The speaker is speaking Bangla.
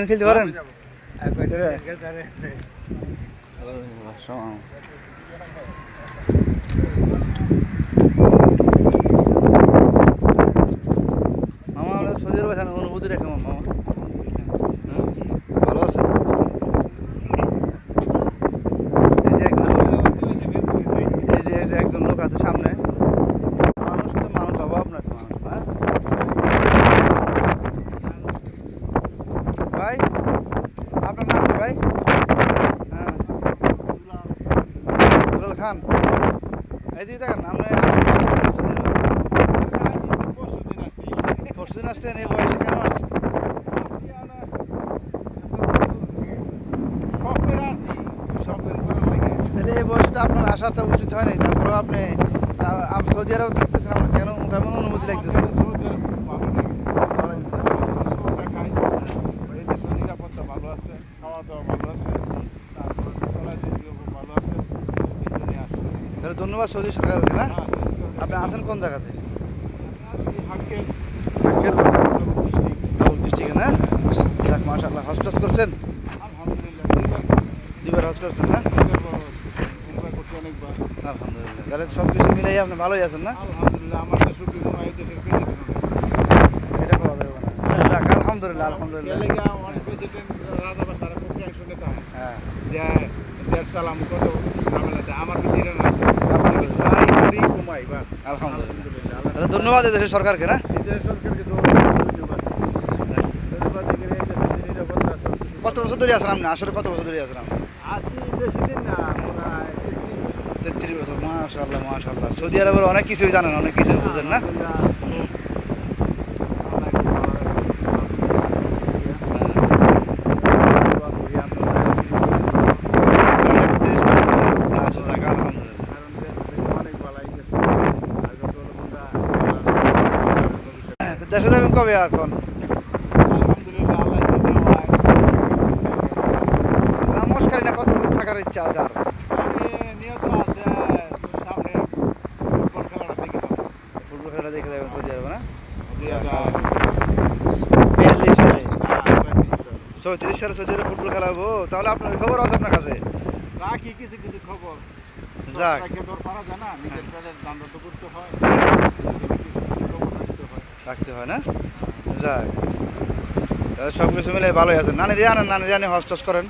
খেলতে পারেন? মামা আমরা সৌদি আরবে অনুভূতি রেখে মামা ভালো আছে? এই যে একজন লোক আছে সামনে, মানুষ তো মানুষ অভাব না মানুষ। হ্যাঁ ভাই, আপনার নাম কি ভাই? হ্যাঁ দুলাল খান। এই দিকে দেখেন আমরা পরশুদিন আসছেন, এই বয়সে কেন আসছেন? তাহলে এই বয়সটা আপনার আসাটা উচিত হয় নাই, তারপরেও আপনি সৌদি আরব থাকতেছেন, আপনার কেন কেমন অনুমতি লাগতেছে? তাহলে ধন্যবাদ সৌদি সরকারকে। না আপনি আসেন কোন জায়গাতে? ডিস্ট্রিক্টে না? যাক মাশাআল্লাহ, হজ টজ করছেন? দুইবার হজ করছেন না? আলহামদুলিল্লাহ, তাহলে সব কিছু মিলাই আপনি ভালোই আছেন না? এটা পাওয়া যাবে না। যাক আলহামদুলিল্লাহ, আলহামদুলিল্লাহ। হ্যাঁ আলহামদুলিল্লাহ, ধন্যবাদ এই দেশের সরকারকে। না কত বছর ধরে আছেন আপনি? আসলে কত বছর ধরে আছেন আপনি? 33 বছর। মাশাআল্লাহ মাশাআল্লাহ, সৌদি আরবের অনেক কিছুই জানেন, অনেক কিছু বুঝেন। না দেশে যাবেন কবে এখন? নমস্কার, না কত থাকার ইচ্ছা আছে? আর ফুটবল খেলা দেখে যাবেন সৌদি আরবে? না 34 সালে সৌদি আরবে ফুটবল খেলা হবো, তাহলে আপনার খবর আছে আপনার কাছে? কিছু কিছু খবর যাক রাখতে হয়। না যাক, তাহলে সব কিছু মিলে ভালোই আছেন। নানি রিয়ানি হজ টজ করেন?